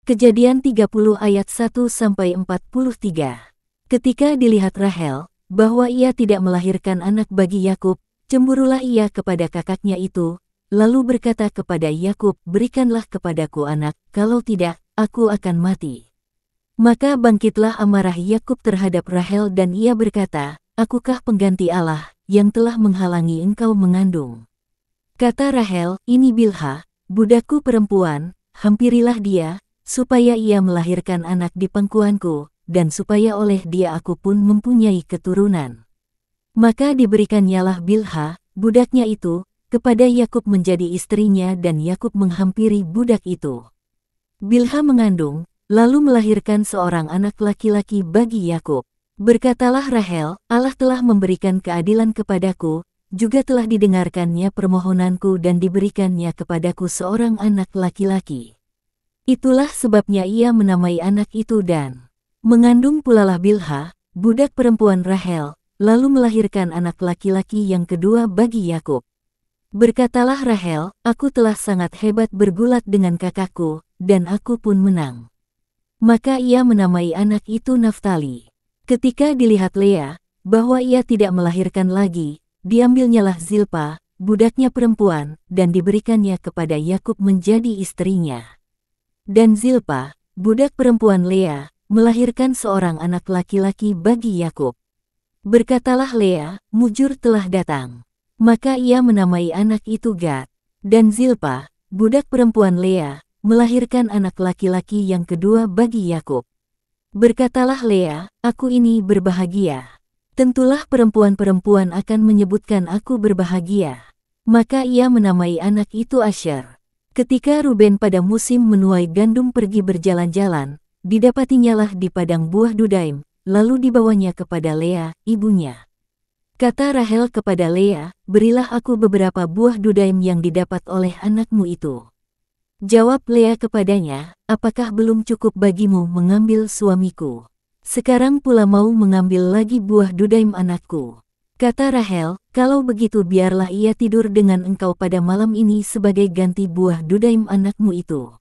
Kejadian 30 ayat 1-43. Ketika dilihat Rahel, bahwa ia tidak melahirkan anak bagi Yakub, cemburulah ia kepada kakaknya itu, lalu berkata kepada Yakub, "Berikanlah kepadaku anak, kalau tidak, aku akan mati." Maka bangkitlah amarah Yakub terhadap Rahel dan ia berkata, "Akukah pengganti Allah, yang telah menghalangi engkau mengandung?" Kata Rahel, "Ini Bilha, budakku perempuan, hampirilah dia, supaya ia melahirkan anak di pangkuanku, dan supaya oleh dia aku pun mempunyai keturunan." Maka diberikannyalah Bilha, budaknya itu, kepada Yakub menjadi istrinya dan Yakub menghampiri budak itu. Bilha mengandung, lalu melahirkan seorang anak laki-laki bagi Yakub. Berkatalah Rahel, "Allah telah memberikan keadilan kepadaku, juga telah didengarkannya permohonanku dan diberikannya kepadaku seorang anak laki-laki." Itulah sebabnya ia menamai anak itu Dan. Mengandung pulalah Bilha, budak perempuan Rahel, lalu melahirkan anak laki-laki yang kedua bagi Yakub. Berkatalah Rahel, "Aku telah sangat hebat bergulat dengan kakakku, dan aku pun menang." Maka ia menamai anak itu Naftali. Ketika dilihat Lea, bahwa ia tidak melahirkan lagi, diambilnyalah Zilpa, budaknya perempuan, dan diberikannya kepada Yakub menjadi istrinya. Dan Zilpa, budak perempuan Lea, melahirkan seorang anak laki-laki bagi Yakub. Berkatalah Lea, "Mujur telah datang." Maka ia menamai anak itu Gad. Dan Zilpa, budak perempuan Lea, melahirkan anak laki-laki yang kedua bagi Yakub. Berkatalah Lea, "Aku ini berbahagia. Tentulah perempuan-perempuan akan menyebutkan aku berbahagia." Maka ia menamai anak itu Asher. Ketika Ruben pada musim menuai gandum pergi berjalan-jalan, didapatinyalah di padang buah Dudaim, lalu dibawanya kepada Lea, ibunya. Kata Rahel kepada Lea, "Berilah aku beberapa buah Dudaim yang didapat oleh anakmu itu." Jawab Lea kepadanya, "Apakah belum cukup bagimu mengambil suamiku? Sekarang pula mau mengambil lagi buah Dudaim anakku." Kata Rahel, "Kalau begitu biarlah ia tidur dengan engkau pada malam ini sebagai ganti buah Dudaim anakmu itu."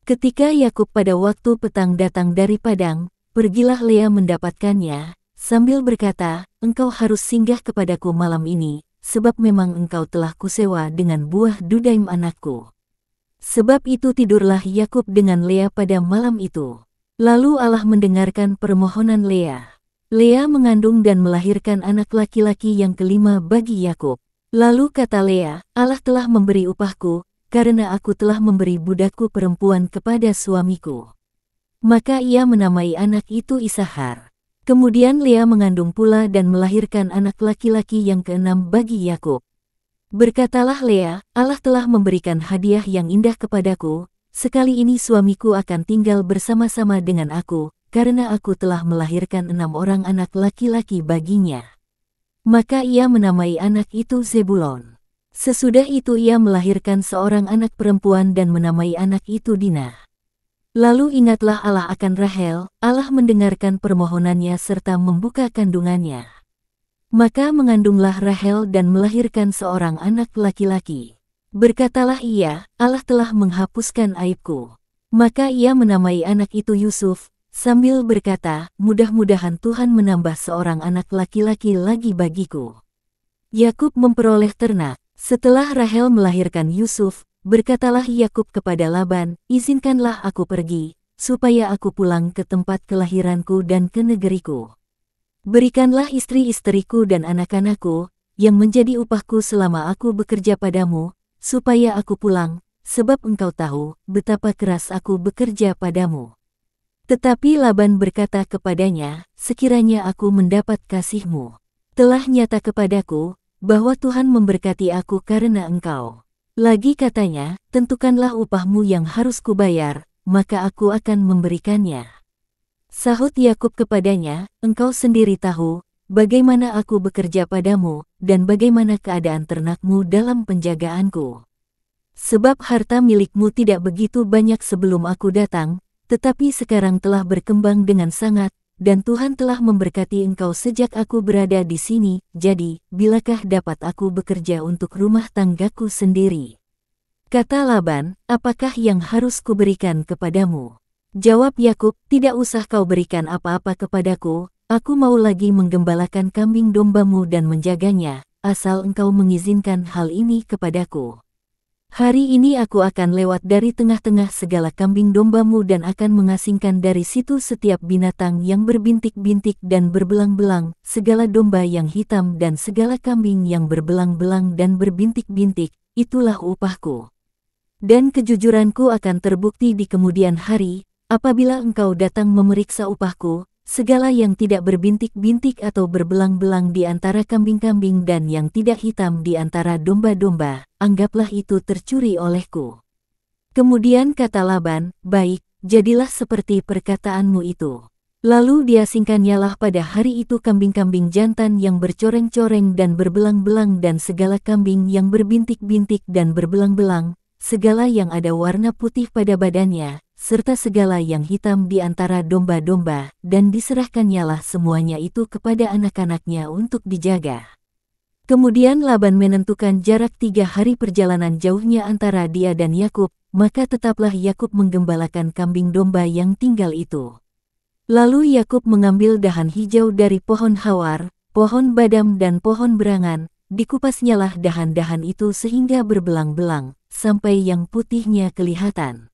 Ketika Yakub pada waktu petang datang dari padang, pergilah Lea mendapatkannya, sambil berkata, "Engkau harus singgah kepadaku malam ini, sebab memang engkau telah kusewa dengan buah Dudaim anakku." Sebab itu tidurlah Yakub dengan Lea pada malam itu. Lalu Allah mendengarkan permohonan Lea. Lea mengandung dan melahirkan anak laki-laki yang kelima bagi Yakub. Lalu kata Lea, "Allah telah memberi upahku, karena aku telah memberi budakku perempuan kepada suamiku." Maka ia menamai anak itu Isahar. Kemudian Lea mengandung pula dan melahirkan anak laki-laki yang keenam bagi Yakub. Berkatalah Lea, "Allah telah memberikan hadiah yang indah kepadaku, sekali ini suamiku akan tinggal bersama-sama dengan aku, karena aku telah melahirkan 6 orang anak laki-laki baginya." Maka ia menamai anak itu Zebulon. Sesudah itu ia melahirkan seorang anak perempuan dan menamai anak itu Dinah. Lalu ingatlah Allah akan Rahel, Allah mendengarkan permohonannya serta membuka kandungannya. Maka mengandunglah Rahel dan melahirkan seorang anak laki-laki. Berkatalah ia, "Allah telah menghapuskan aibku." Maka ia menamai anak itu Yusuf, sambil berkata, "Mudah-mudahan Tuhan menambah seorang anak laki-laki lagi bagiku." Yakub memperoleh ternak. Setelah Rahel melahirkan Yusuf, berkatalah Yakub kepada Laban, "Izinkanlah aku pergi, supaya aku pulang ke tempat kelahiranku dan ke negeriku. Berikanlah istri-istriku dan anak-anakku, yang menjadi upahku selama aku bekerja padamu, supaya aku pulang, sebab engkau tahu betapa keras aku bekerja padamu." Tetapi Laban berkata kepadanya, "Sekiranya aku mendapat kasihmu, telah nyata kepadaku, bahwa Tuhan memberkati aku karena engkau. Lagi katanya, tentukanlah upahmu yang harus kubayar, maka aku akan memberikannya." Sahut Yakub kepadanya, "Engkau sendiri tahu, bagaimana aku bekerja padamu, dan bagaimana keadaan ternakmu dalam penjagaanku. Sebab harta milikmu tidak begitu banyak sebelum aku datang, tetapi sekarang telah berkembang dengan sangat, dan Tuhan telah memberkati engkau sejak aku berada di sini, jadi, bilakah dapat aku bekerja untuk rumah tanggaku sendiri?" Kata Laban, "Apakah yang harus kuberikan kepadamu?" Jawab Yakub, tidak usah kau berikan apa-apa kepadaku, aku mau lagi menggembalakan kambing dombamu dan menjaganya, asal engkau mengizinkan hal ini kepadaku. Hari ini aku akan lewat dari tengah-tengah segala kambing dombamu dan akan mengasingkan dari situ setiap binatang yang berbintik-bintik dan berbelang-belang, segala domba yang hitam dan segala kambing yang berbelang-belang dan berbintik-bintik, itulah upahku. Dan kejujuranku akan terbukti di kemudian hari, apabila engkau datang memeriksa upahku, segala yang tidak berbintik-bintik atau berbelang-belang di antara kambing-kambing dan yang tidak hitam di antara domba-domba, anggaplah itu tercuri olehku. Kemudian kata Laban, baik, jadilah seperti perkataanmu itu. Lalu diasingkannyalah pada hari itu kambing-kambing jantan yang bercoreng-coreng dan berbelang-belang dan segala kambing yang berbintik-bintik dan berbelang-belang, segala yang ada warna putih pada badannya, serta segala yang hitam di antara domba-domba, dan diserahkannyalah semuanya itu kepada anak-anaknya untuk dijaga. Kemudian Laban menentukan jarak 3 hari perjalanan jauhnya antara dia dan Yakub, maka tetaplah Yakub menggembalakan kambing domba yang tinggal itu. Lalu Yakub mengambil dahan hijau dari pohon hawar, pohon badam dan pohon berangan, dikupasnyalah dahan-dahan itu sehingga berbelang-belang, sampai yang putihnya kelihatan.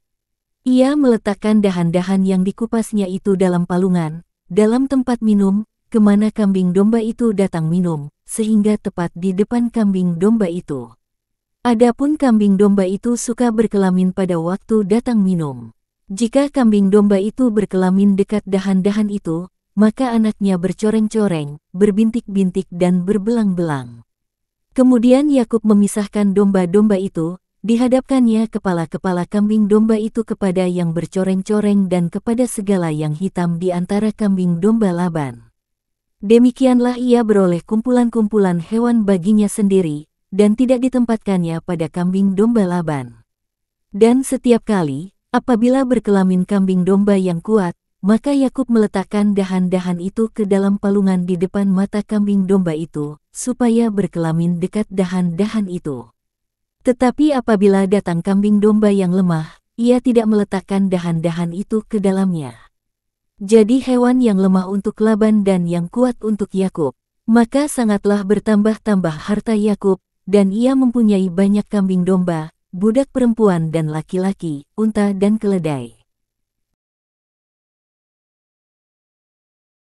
Ia meletakkan dahan-dahan yang dikupasnya itu dalam palungan, dalam tempat minum, kemana kambing domba itu datang minum, sehingga tepat di depan kambing domba itu. Adapun kambing domba itu suka berkelamin pada waktu datang minum. Jika kambing domba itu berkelamin dekat dahan-dahan itu, maka anaknya bercoreng-coreng, berbintik-bintik dan berbelang-belang. Kemudian Yakub memisahkan domba-domba itu, dihadapkannya kepala-kepala kambing domba itu kepada yang bercoreng-coreng dan kepada segala yang hitam di antara kambing domba Laban. Demikianlah ia beroleh kumpulan-kumpulan hewan baginya sendiri, dan tidak ditempatkannya pada kambing domba Laban. Dan setiap kali, apabila berkelamin kambing domba yang kuat, maka Yakub meletakkan dahan-dahan itu ke dalam palungan di depan mata kambing domba itu, supaya berkelamin dekat dahan-dahan itu. Tetapi apabila datang kambing domba yang lemah, ia tidak meletakkan dahan-dahan itu ke dalamnya. Jadi hewan yang lemah untuk Laban dan yang kuat untuk Yakub. Maka sangatlah bertambah-tambah harta Yakub, dan ia mempunyai banyak kambing domba, budak perempuan dan laki-laki, unta dan keledai.